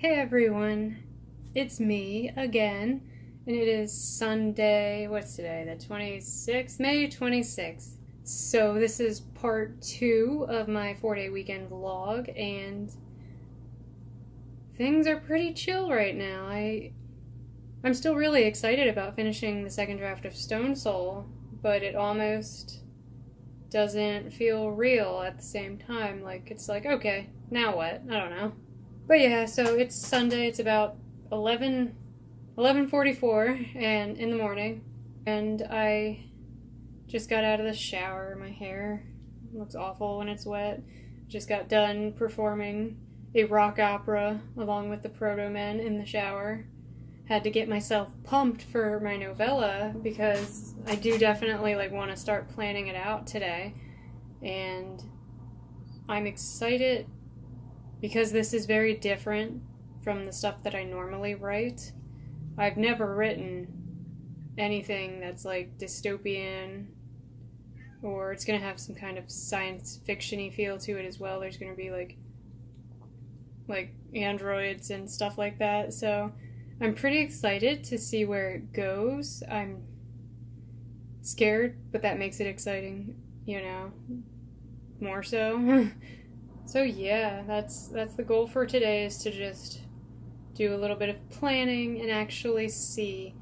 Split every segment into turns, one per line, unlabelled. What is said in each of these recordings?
Hey everyone, it's me again, and it is Sunday, what's today, the 26th, May 26th. So this is part 2 of my 4-day weekend vlog, and things are pretty chill right now. I'm still really excited about finishing the second draft of Stone Soul, but it almost doesn't feel real at the same time. Like, it's like, okay, now what? I don't know. But yeah, so it's Sunday, it's about 11:44 and in the morning, and I just got out of the shower. My hair looks awful when it's wet. Just got done performing a rock opera along with the Proto Men in the shower. Had to get myself pumped for my novella because I do definitely want to start planning it out today, and I'm excited because this is very different from the stuff that I normally write. I've never written anything that's like dystopian, or it's going to have some kind of science fiction-y feel to it as well. There's going to be like androids and stuff like that. So I'm pretty excited to see where it goes. I'm scared, but that makes it exciting, more so. So yeah, that's the goal for today, is to just do a little bit of planning and actually see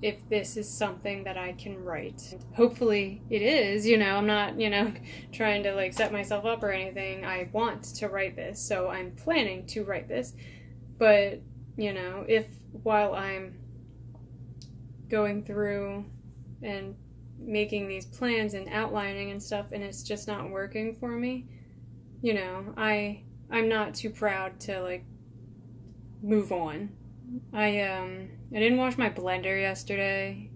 if this is something that I can write. Hopefully it is, I'm not, trying to set myself up or anything. I want to write this, so I'm planning to write this. But, if while I'm going through and making these plans and outlining and stuff and it's just not working for me, I'm not too proud to move on. I didn't wash my blender yesterday,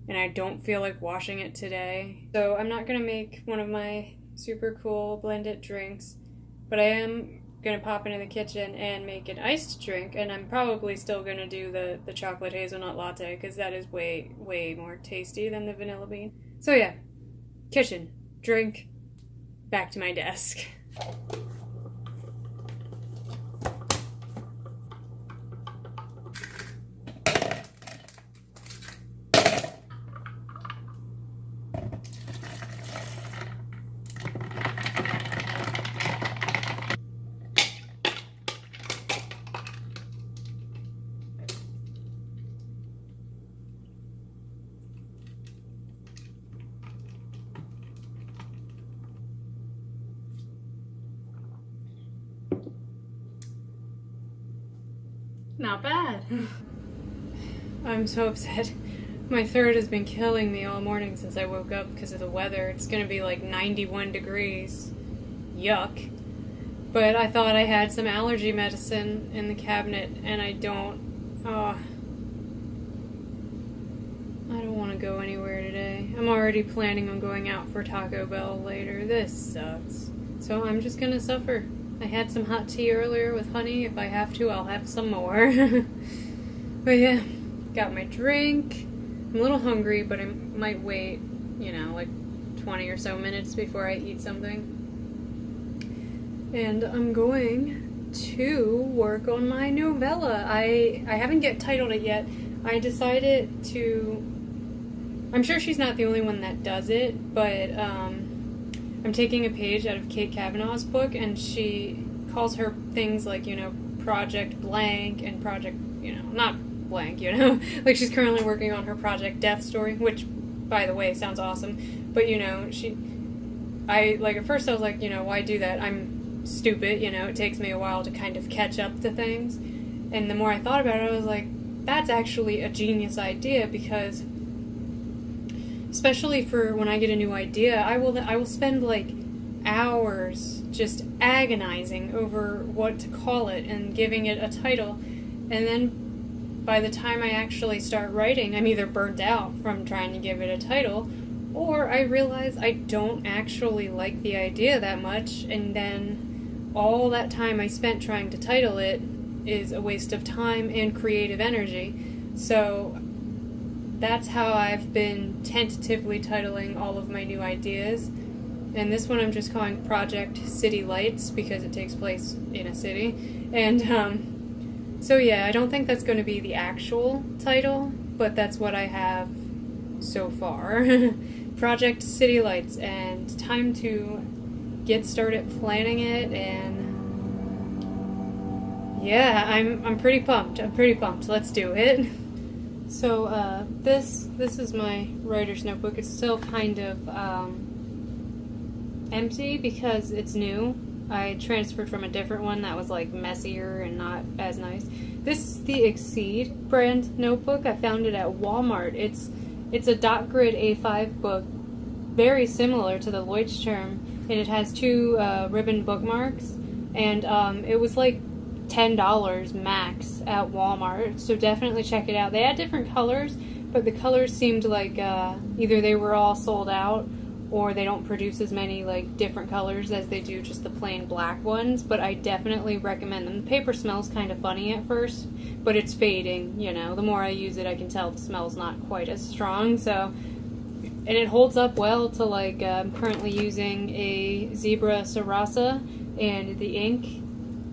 and I don't feel like washing it today. So I'm not gonna make one of my super cool blended drinks, but I am gonna pop into the kitchen and make an iced drink, and I'm probably still gonna do the chocolate hazelnut latte because that is way more tasty than the vanilla bean. So yeah, kitchen, drink, back to my desk. Not bad. I'm so upset. My throat has been killing me all morning since I woke up because of the weather. It's gonna be 91 degrees. Yuck. But I thought I had some allergy medicine in the cabinet, and I don't. I don't want to go anywhere today. I'm already planning on going out for Taco Bell later. This sucks. So I'm just gonna suffer. I had some hot tea earlier with honey. If I have to, I'll have some more. But yeah, got my drink. I'm a little hungry, but I might wait, 20 or so minutes before I eat something. And I'm going to work on my novella. I haven't titled it yet. I decided to... I'm sure she's not the only one that does it, but I'm taking a page out of Kate Kavanaugh's book, and she calls her things Project Blank and Project, not blank, she's currently working on her Project Death Story, which, by the way, sounds awesome. But, at first I was like, why do that? I'm stupid, it takes me a while to kind of catch up to things. And the more I thought about it, I was like, that's actually a genius idea, because especially for when I get a new idea, I will spend hours just agonizing over what to call it and giving it a title, and then by the time I actually start writing, I'm either burnt out from trying to give it a title, or I realize I don't actually like the idea that much, and then all that time I spent trying to title it is a waste of time and creative energy. So that's how I've been tentatively titling all of my new ideas. And this one I'm just calling Project City Lights because it takes place in a city. And So yeah, I don't think that's going to be the actual title, but that's what I have so far. Project City Lights, and time to get started planning it. And yeah, I'm pretty pumped. Let's do it. So this is my writer's notebook. It's still kind of empty because it's new. I transferred from a different one that was like messier and not as nice. This is the Exceed brand notebook. I found it at Walmart. It's a dot grid A5 book, very similar to the Leuchtturm, and it has 2 ribbon bookmarks, and it was like $10 max at Walmart, so definitely check it out. They had different colors, but the colors seemed like either they were all sold out or they don't produce as many like different colors as they do just the plain black ones, but I definitely recommend them. The paper smells kind of funny at first, but it's fading, you know. The more I use it, I can tell the smell's not quite as strong, so, and it holds up well to like, I'm currently using a Zebra Sarasa, and the ink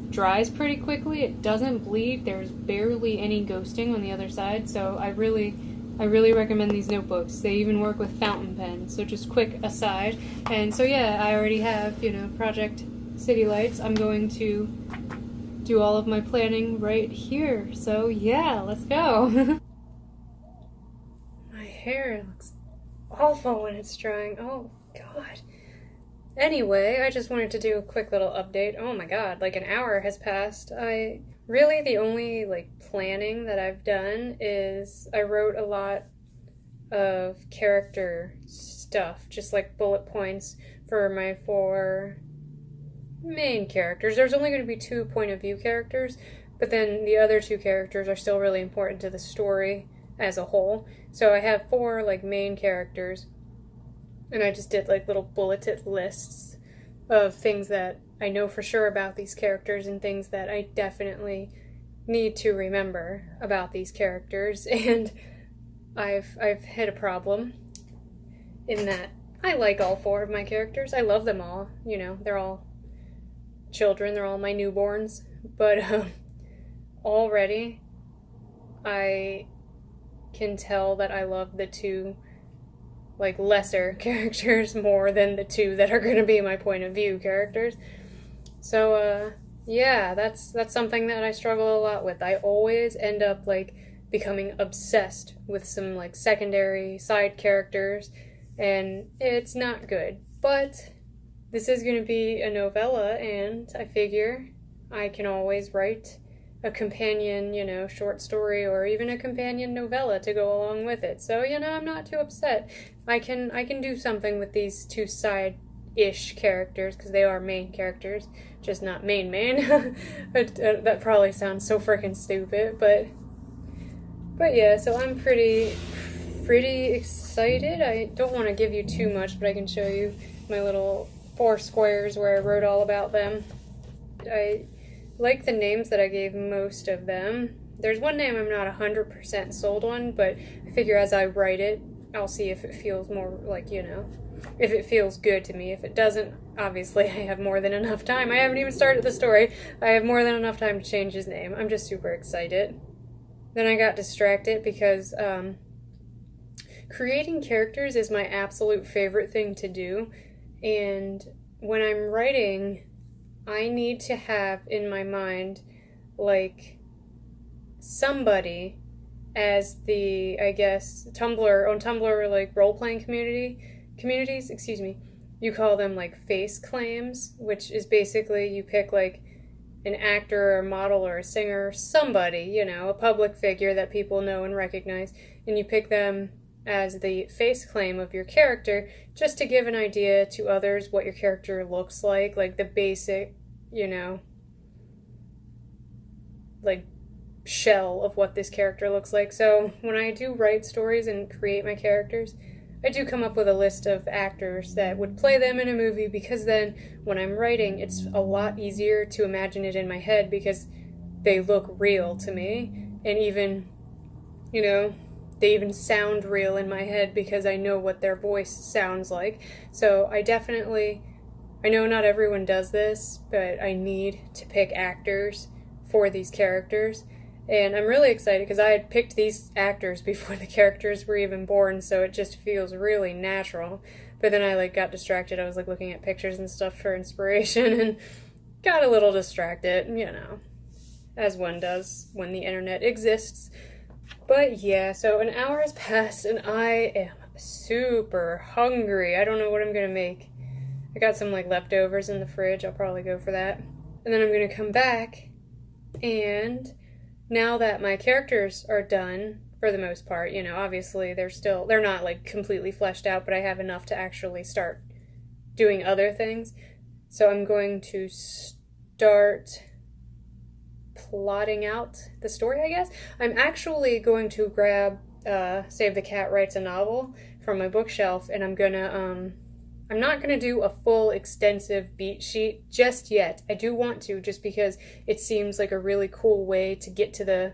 dries pretty quickly. It doesn't bleed. There's barely any ghosting on the other side, so I really recommend these notebooks. They even work with fountain pens, so just quick aside. And so yeah, I already have, you know, Project City Lights. I'm going to do all of my planning right here. So yeah, let's go. My hair looks awful when it's drying. Oh god. Anyway, I just wanted to do a quick little update. Oh my god, like an hour has passed. Really, the only like planning that I've done is I wrote a lot of character stuff, just like bullet points for my 4 main characters. There's only going to be 2 point of view characters, but then the other 2 characters are still really important to the story as a whole. So I have 4 like main characters, and I just did like little bulleted lists of things that I know for sure about these characters and things that I definitely need to remember about these characters. And I've hit a problem in that I like all 4 of my characters. I love them all. You know, they're all children. They're all my newborns. But already I can tell that I love the 2 like lesser characters more than the 2 that are going to be my point of view characters. So yeah, that's something that I struggle a lot with. I always end up like becoming obsessed with some like secondary side characters, and it's not good. But this is going to be a novella, and I figure I can always write a companion, you know, short story or even a companion novella to go along with it. So, you know, I'm not too upset. I can do something with these 2 side-ish characters, because they are main characters, just not main. That probably sounds so freaking stupid, but yeah, so I'm pretty excited. I don't want to give you too much, but I can show you my little 4 squares where I wrote all about them. I like the names that I gave most of them. There's one name I'm not 100% sold on, but I figure as I write it, I'll see if it feels more like, you know, if it feels good to me. If it doesn't, obviously I have more than enough time. I haven't even started the story. I have more than enough time to change his name. I'm just super excited. Then I got distracted because creating characters is my absolute favorite thing to do. And when I'm writing, I need to have in my mind, like, somebody as the, I guess, on Tumblr, like, role-playing communities, excuse me, you call them, like, face claims, which is basically you pick, like, an actor or a model or a singer, somebody, you know, a public figure that people know and recognize, and you pick them as the face claim of your character, just to give an idea to others what your character looks like the basic, you know, like, shell of what this character looks like. So when I do write stories and create my characters, I do come up with a list of actors that would play them in a movie, because then when I'm writing, it's a lot easier to imagine it in my head because they look real to me, and even, you know, they even sound real in my head because I know what their voice sounds like. So I know not everyone does this, but I need to pick actors for these characters. And I'm really excited because I had picked these actors before the characters were even born, so it just feels really natural. But then I got distracted. I was looking at pictures and stuff for inspiration and got a little distracted, as one does when the internet exists. But yeah, so an hour has passed and I am super hungry. I don't know what I'm gonna make. I got some leftovers in the fridge. I'll probably go for that. And then I'm gonna come back, and now that my characters are done for the most part, obviously they're not completely fleshed out, but I have enough to actually start doing other things. So I'm going to start plotting out the story, I guess. I'm actually going to grab Save the Cat Writes a Novel from my bookshelf, and I'm not gonna do a full extensive beat sheet just yet. I do want to, just because it seems like a really cool way to get to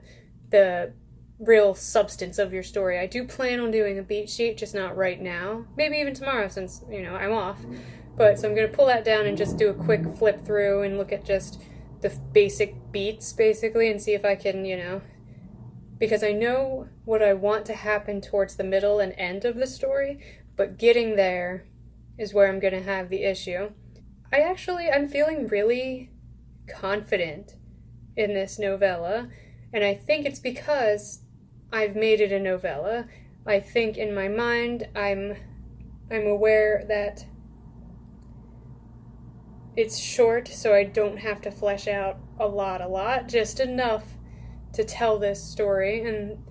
the real substance of your story. I do plan on doing a beat sheet, just not right now. Maybe even tomorrow, since I'm off. But so I'm gonna pull that down and just do a quick flip through and look at just the basic beats, basically, and see if I can, because I know what I want to happen towards the middle and end of the story, but getting there is where I'm going to have the issue. I'm feeling really confident in this novella, and I think it's because I've made it a novella. I think in my mind I'm aware that it's short, so I don't have to flesh out a lot, just enough to tell this story, and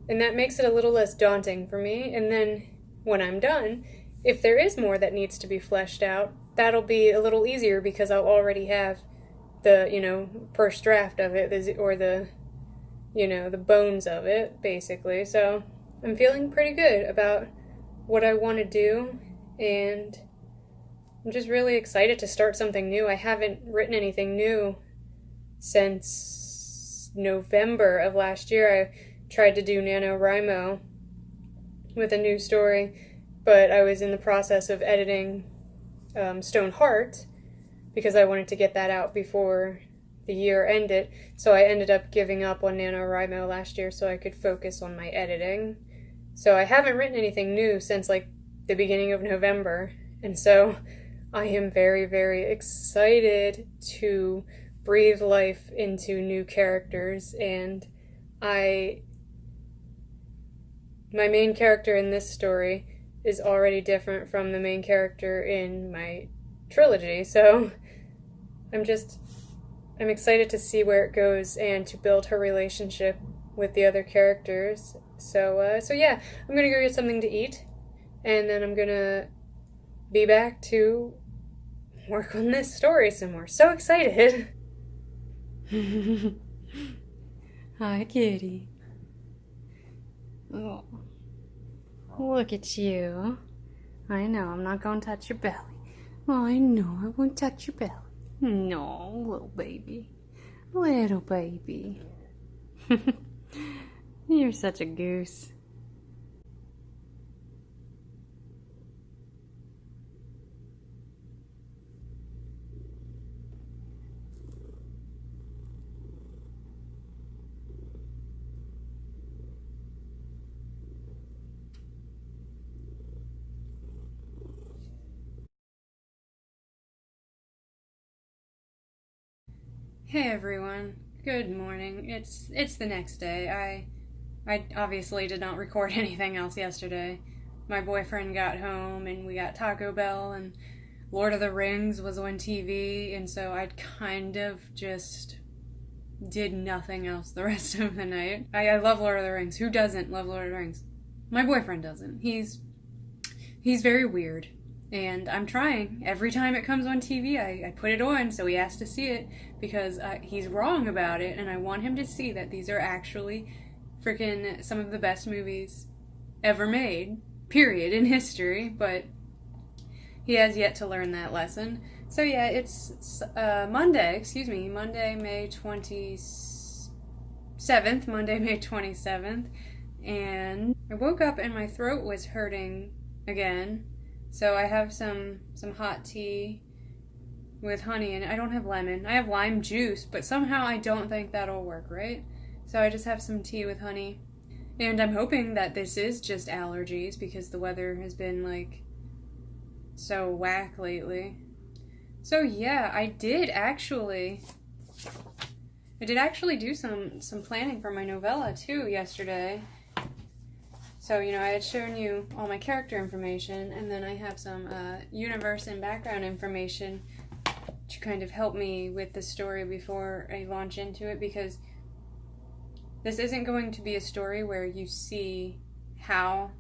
that makes it a little less daunting for me. And then when I'm done, if there is more that needs to be fleshed out, that'll be a little easier because I'll already have the, first draft of it, or the bones of it, basically. So I'm feeling pretty good about what I want to do, and I'm just really excited to start something new. I haven't written anything new since November of last year. I tried to do NaNoWriMo with a new story, but I was in the process of editing Stoneheart because I wanted to get that out before the year ended. So I ended up giving up on NaNoWriMo last year so I could focus on my editing. So I haven't written anything new since the beginning of November, and so I am very, very excited to breathe life into new characters, and my main character in this story is already different from the main character in my trilogy, so I'm excited to see where it goes and to build her relationship with the other characters. So yeah, I'm gonna go get something to eat, and then I'm gonna be back to work on this story some more. So excited! Hi, kitty. Oh, look at you. I know I'm not gonna touch your belly. I know I won't touch your belly. No, little baby. Little baby. You're such a goose. Hey everyone, good morning. It's the next day. I obviously did not record anything else yesterday. My boyfriend got home and we got Taco Bell and Lord of the Rings was on TV, and so I kind of just did nothing else the rest of the night. I love Lord of the Rings. Who doesn't love Lord of the Rings? My boyfriend doesn't. He's very weird. And I'm trying. Every time it comes on TV, I put it on so he has to see it because he's wrong about it, and I want him to see that these are actually freaking some of the best movies ever made, period, in history, but he has yet to learn that lesson. So yeah, it's Monday, May 27th, and I woke up and my throat was hurting again. So I have some hot tea with honey, and I don't have lemon. I have lime juice, but somehow I don't think that'll work, right? So I just have some tea with honey. And I'm hoping that this is just allergies because the weather has been like so whack lately. So yeah, I did actually do some planning for my novella too yesterday. So, I had shown you all my character information, and then I have some universe and background information to kind of help me with the story before I launch into it, because this isn't going to be a story where you see how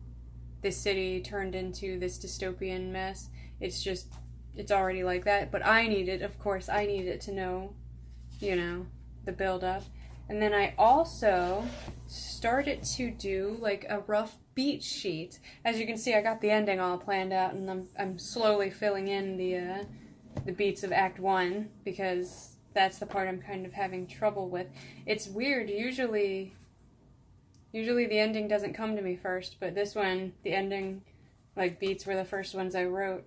this city turned into this dystopian mess. It's already like that, but I needed to know, the build-up. And then I also started to do like a rough beat sheet. As you can see, I got the ending all planned out, and I'm slowly filling in the beats of Act 1, because that's the part I'm kind of having trouble with. It's weird. Usually the ending doesn't come to me first, but this one, the ending, like, beats were the first ones I wrote.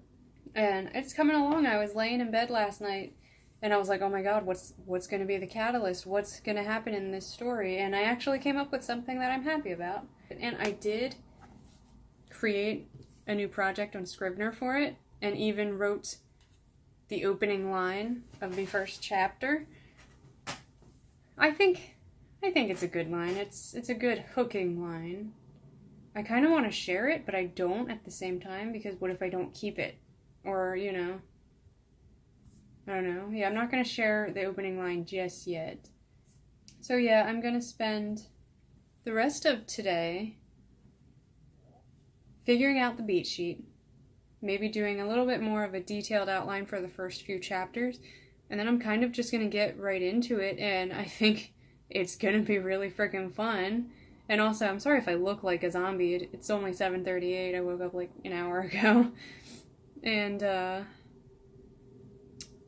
And it's coming along. I was laying in bed last night, and I was like, oh my god, what's going to be the catalyst? What's going to happen in this story? And I actually came up with something that I'm happy about. And I did create a new project on Scrivener for it, and even wrote the opening line of the first chapter. I think it's a good line. It's a good hooking line. I kind of want to share it, but I don't at the same time, because what if I don't keep it? Or, I don't know. Yeah, I'm not going to share the opening line just yet. So yeah, I'm going to spend the rest of today figuring out the beat sheet, maybe doing a little bit more of a detailed outline for the first few chapters, and then I'm kind of just going to get right into it, and I think it's going to be really freaking fun. And also, I'm sorry if I look like a zombie. It's only 7:38. I woke up like an hour ago. And,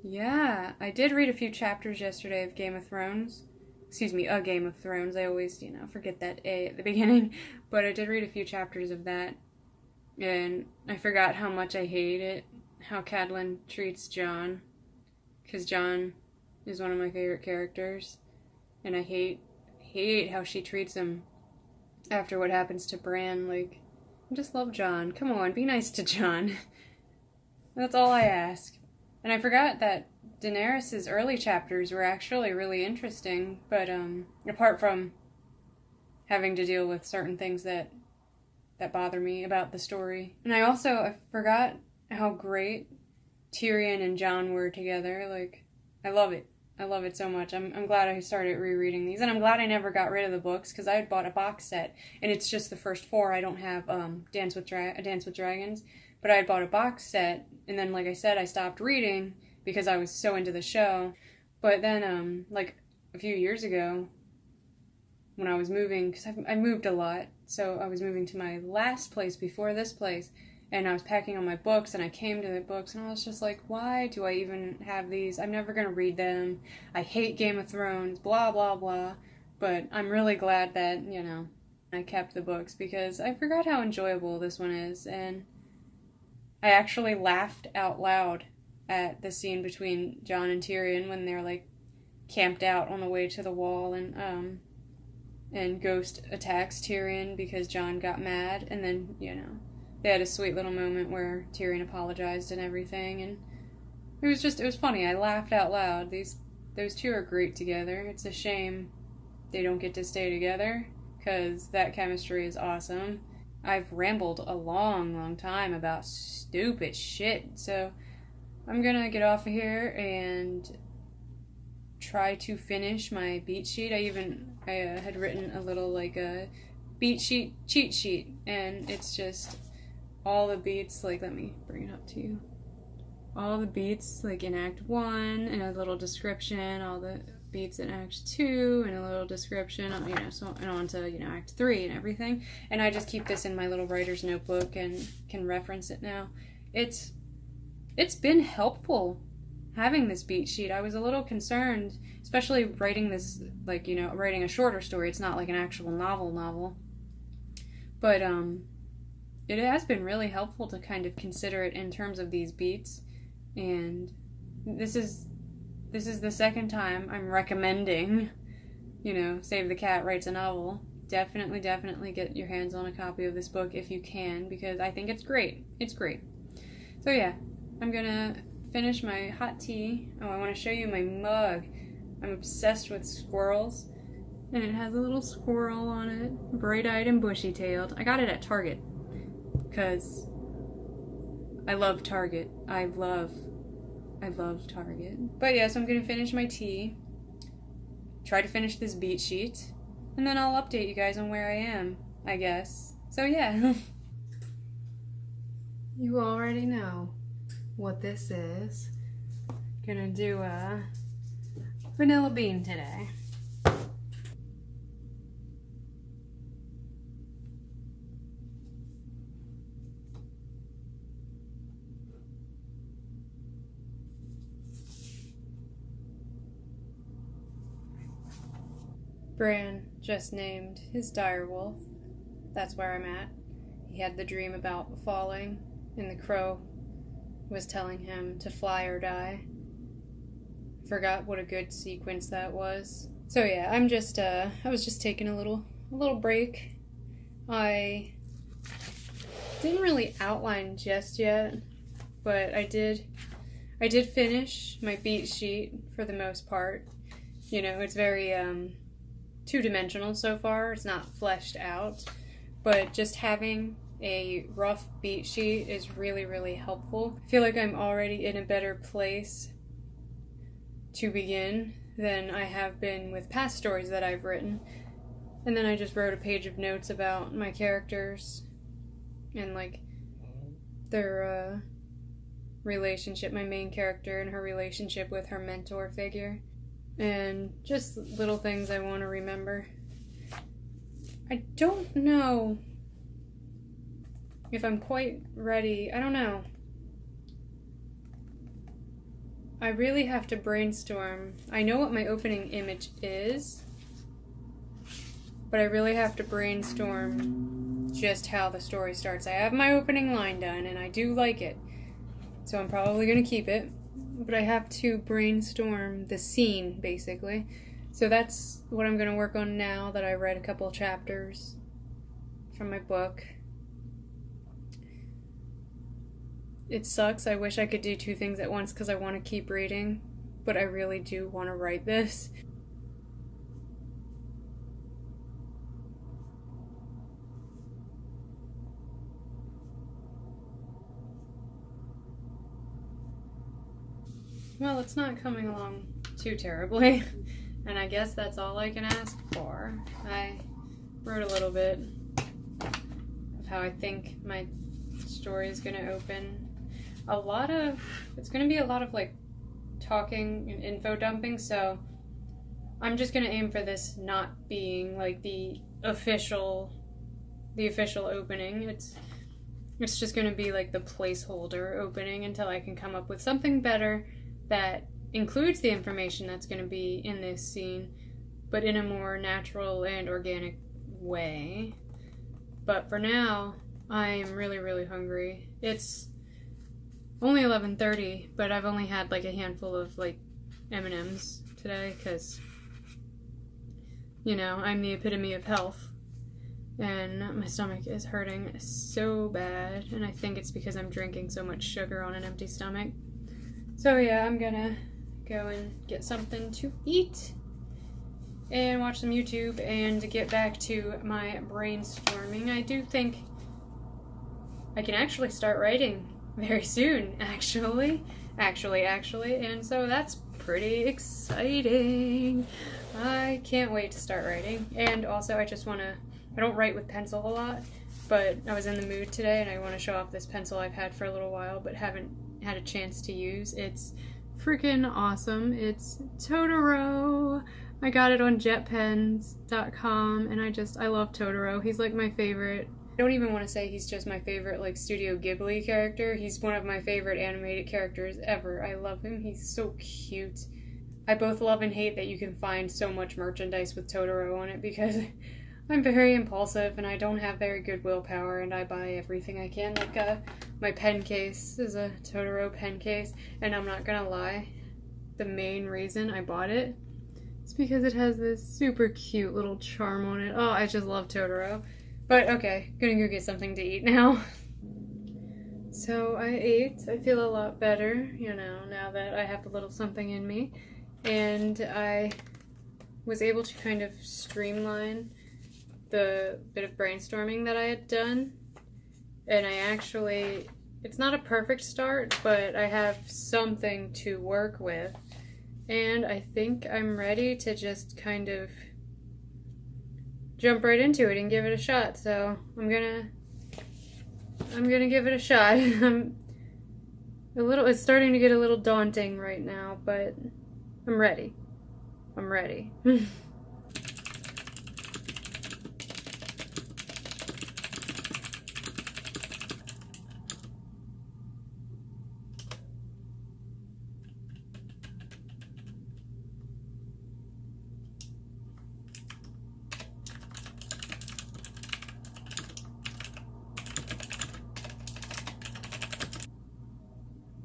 yeah, I did read a few chapters yesterday of Game of Thrones. Excuse me, A Game of Thrones. I always, forget that A at the beginning. But I did read a few chapters of that. And I forgot how much I hate it, how Catelyn treats Jon. Because Jon is one of my favorite characters. And I hate how she treats him after what happens to Bran. Like, I just love Jon. Come on, be nice to Jon. That's all I ask. And I forgot that Daenerys' early chapters were actually really interesting, but apart from having to deal with certain things that bother me about the story. And I forgot how great Tyrion and Jon were together. Like, I love it. I love it so much. I'm glad I started rereading these, and I'm glad I never got rid of the books, because I had bought a box set, and it's just the first 4. I don't have Dance with Dragons, but I had bought a box set, and then, like I said, I stopped reading because I was so into the show. But then, like a few years ago, when I was moving, because I moved a lot, so I was moving to my last place before this place, and I was packing all my books, and I came to the books, and I was just like, why do I even have these? I'm never going to read them. I hate Game of Thrones, blah, blah, blah. But I'm really glad that, I kept the books, because I forgot how enjoyable this one is, and I actually laughed out loud at the scene between Jon and Tyrion when they're, like, camped out on the way to the wall, and Ghost attacks Tyrion because Jon got mad, and then, they had a sweet little moment where Tyrion apologized and everything, and it was funny. I laughed out loud. Those two are great together. It's a shame they don't get to stay together, because that chemistry is awesome. I've rambled a long, long time about stupid shit, so I'm gonna get off of here and try to finish my beat sheet. I had written a little, like, a beat sheet cheat sheet, and it's just all the beats, like, let me bring it up to you. All the beats, like, in Act 1, and a little description, all the beats in Act 2, and a little description, so, and on to, Act 3 and everything. And I just keep this in my little writer's notebook and can reference it now. It's been helpful having this beat sheet. I was a little concerned, especially writing this, like, writing a shorter story. It's not like an actual novel. But, it has been really helpful to kind of consider it in terms of these beats, and this is the second time I'm recommending, Save the Cat Writes a Novel. Definitely get your hands on a copy of this book if you can, because I think it's great. It's great. So yeah, I'm gonna finish my hot tea. Oh, I want to show you my mug. I'm obsessed with squirrels, and it has a little squirrel on it, bright-eyed and bushy-tailed. I got it at Target, because I love Target. I love Target. But yeah, so I'm gonna finish my tea, try to finish this beat sheet, and then I'll update you guys on where I am, I guess. So yeah. You already know what this is. Gonna do a vanilla bean today. Bran just named his direwolf. That's where I'm at. He had the dream about falling, and the crow was telling him to fly or die. Forgot what a good sequence that was. So yeah, I was just taking a little break. I didn't really outline just yet, but I did finish my beat sheet for the most part. It's very two-dimensional so far. It's not fleshed out, but just having a rough beat sheet is really helpful. I feel like I'm already in a better place to begin than I have been with past stories that I've written. And then I just wrote a page of notes about my characters and their relationship, my main character and her relationship with her mentor figure. And just little things I want to remember. I don't know if I'm quite ready. I don't know. I really have to brainstorm. I know what my opening image is, but I really have to brainstorm just how the story starts. I have my opening line done, and I do like it, so I'm probably going to keep it, but I have to brainstorm the scene, basically. So that's what I'm going to work on now that I read a couple chapters from my book. It sucks. I wish I could do two things at once because I want to keep reading, but I really do want to write this. Well, it's not coming along too terribly, and I guess that's all I can ask for. I wrote a little bit of how I think my story is going to open. It's going to be a lot of talking and info dumping, so I'm just going to aim for this not being the official opening. It's just going to be the placeholder opening until I can come up with something better that includes the information that's going to be in this scene, but in a more natural and organic way. But for now, I'm really hungry. It's only 11:30, but I've only had a handful of M&Ms today because I'm the epitome of health, and my stomach is hurting so bad, and I think it's because I'm drinking so much sugar on an empty stomach. So yeah, I'm gonna go and get something to eat and watch some YouTube and get back to my brainstorming. I do think I can actually start writing very soon, actually, and so that's pretty exciting. I can't wait to start writing. And also I don't write with pencil a lot, but I was in the mood today and I want to show off this pencil I've had for a little while but haven't had a chance to use. It's freaking awesome. It's Totoro. I got it on jetpens.com, and I love Totoro. He's my favorite. I don't even want to say he's just my favorite Studio Ghibli character. He's one of my favorite animated characters ever. I love him. He's so cute. I both love and hate that you can find so much merchandise with Totoro on it because I'm very impulsive and I don't have very good willpower, and I buy everything I can. My pen case is a Totoro pen case, and I'm not gonna lie, the main reason I bought it is because it has this super cute little charm on it. Oh, I just love Totoro. But okay, gonna go get something to eat now. So I ate. I feel a lot better, you know, now that I have a little something in me. And I was able to kind of streamline the bit of brainstorming that I had done. And I actually, it's not a perfect start, but I have something to work with. And I think I'm ready to just kind of jump right into it and give it a shot. So I'm gonna give it a shot. It's starting to get a little daunting right now, but I'm ready. I'm ready.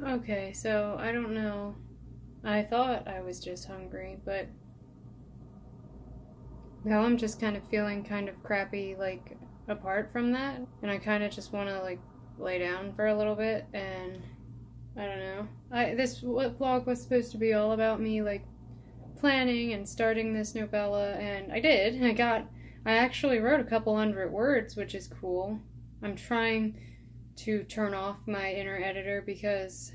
Okay, so I don't know. I thought I was just hungry, but now I'm just kind of feeling kind of crappy, like, apart from that. And I kind of just want to, like, lay down for a little bit, and I don't know. This vlog was supposed to be all about me, like, planning and starting this novella, and I did. I actually wrote a couple hundred words, which is cool. I'm trying to turn off my inner editor because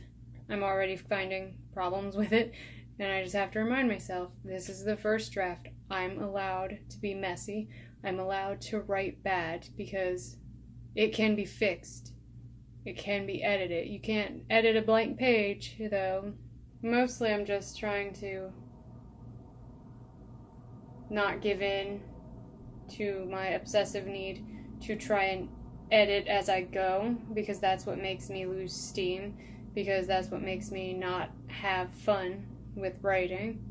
I'm already finding problems with it, and I just have to remind myself, this is the first draft. I'm allowed to be messy. I'm allowed to write bad because it can be fixed. It can be edited. You can't edit a blank page, though. Mostly I'm just trying to not give in to my obsessive need to try and edit as I go, because that's what makes me lose steam, because that's what makes me not have fun with writing.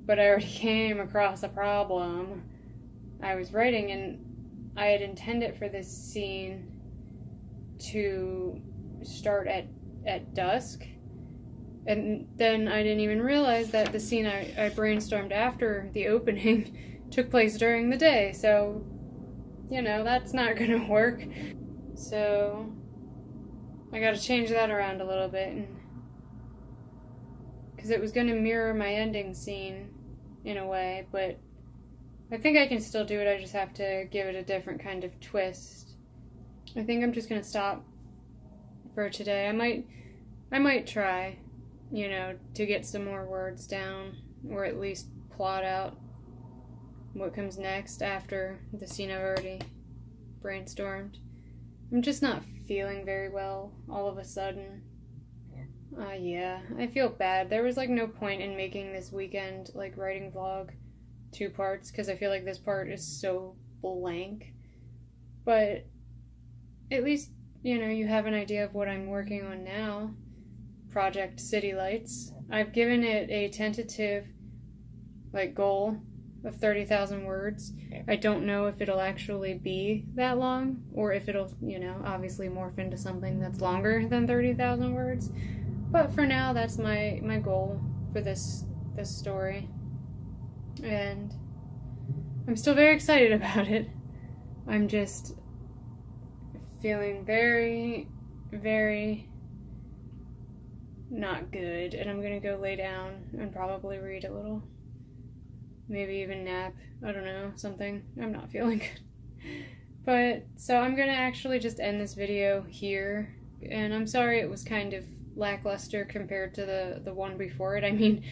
But I already came across a problem. I was writing and I had intended for this scene to start at dusk, and then I didn't even realize that the scene I brainstormed after the opening took place during the day, so you know, that's not gonna work. So I gotta change that around a little bit, because it was gonna mirror my ending scene in a way, but I think I can still do it. I just have to give it a different kind of twist. I think I'm just gonna stop for today. I might try, you know, to get some more words down, or at least plot out what comes next after the scene I've already brainstormed. I'm just not feeling very well all of a sudden. Yeah, I feel bad. There was like no point in making this weekend like writing vlog 2 parts, because I feel like this part is so blank. But at least, you know, you have an idea of what I'm working on now. Project City Lights. I've given it a tentative like goal of 30,000 words. I don't know if it'll actually be that long, or if it'll, you know, obviously morph into something that's longer than 30,000 words. But for now, that's my goal for this story. And I'm still very excited about it. I'm just feeling very, very not good, and I'm gonna go lay down and probably read a little. Maybe even nap. I don't know, something. I'm not feeling good. But, so I'm gonna actually just end this video here. And I'm sorry it was kind of lackluster compared to the one before it. I mean,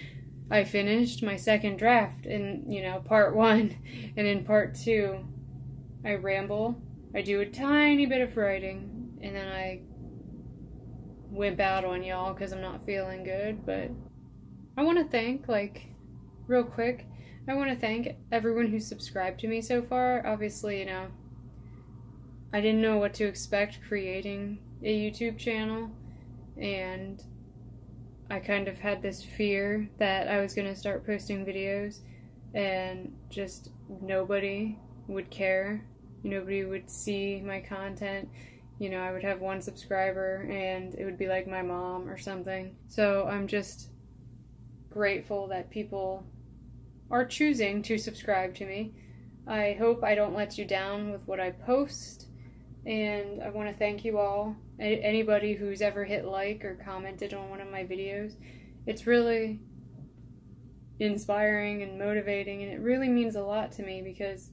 I finished my second draft in, you know, part 1. And in part 2, I ramble. I do a tiny bit of writing. And then I wimp out on y'all because I'm not feeling good. But I want to thank, like, real quick, I want to thank everyone who subscribed to me so far. Obviously, you know, I didn't know what to expect creating a YouTube channel, and I kind of had this fear that I was going to start posting videos and just nobody would care. Nobody would see my content. you know, I would have one subscriber and it would be like my mom or something. So I'm just grateful that people are choosing to subscribe to me. I hope I don't let you down with what I post, and I want to thank you all, anybody who's ever hit like or commented on one of my videos. It's really inspiring and motivating, and it really means a lot to me, because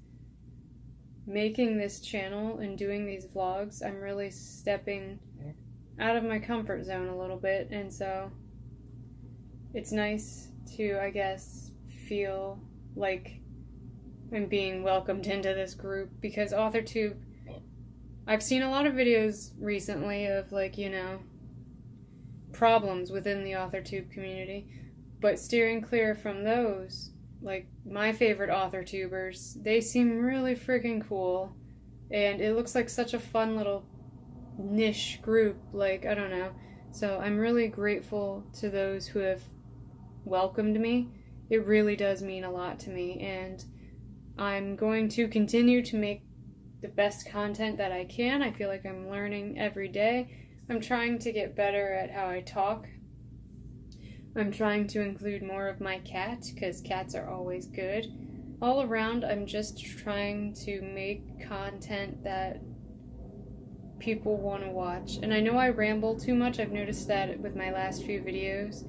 making this channel and doing these vlogs, I'm really stepping out of my comfort zone a little bit, and so it's nice to, I guess, feel like I'm being welcomed into this group, because AuthorTube, I've seen a lot of videos recently of, like, you know, problems within the AuthorTube community, but steering clear from those, like, my favorite AuthorTubers, they seem really freaking cool, and it looks like such a fun little niche group, like, I don't know. So I'm really grateful to those who have welcomed me. It really does mean a lot to me, and I'm going to continue to make the best content that I can. I feel like I'm learning every day. I'm trying to get better at how I talk. I'm trying to include more of my cat, because cats are always good. All around, I'm just trying to make content that people want to watch. And I know I ramble too much. I've noticed that with my last few videos.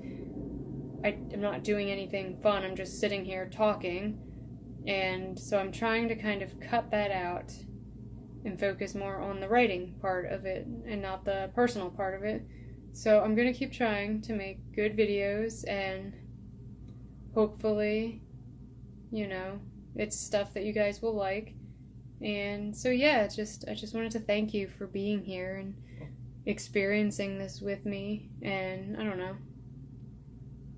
I'm not doing anything fun. I'm just sitting here talking. And so I'm trying to kind of cut that out and focus more on the writing part of it and not the personal part of it. So I'm going to keep trying to make good videos, and hopefully, you know, it's stuff that you guys will like. And so yeah, I just wanted to thank you for being here and experiencing this with me, and I don't know.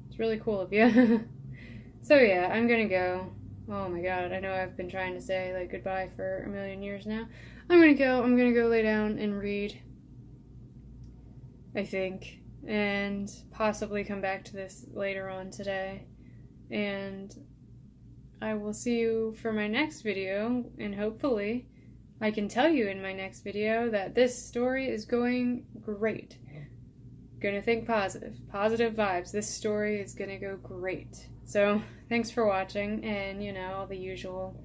It's really cool of you. So yeah, I'm going to go. Oh my god, I know I've been trying to say, like, goodbye for a million years now. I'm gonna go lay down and read, I think, and possibly come back to this later on today. And I will see you for my next video, and hopefully I can tell you in my next video that this story is going great. Gonna think positive vibes. This story is gonna go great. So thanks for watching, and, you know, all the usual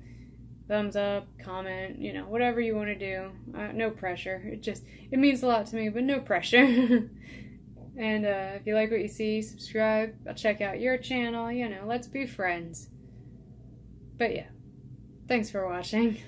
thumbs up, comment, you know, whatever you want to do. No pressure. It means a lot to me, but no pressure. And if you like what you see, subscribe. I'll check out your channel. You know, let's be friends. But yeah, thanks for watching.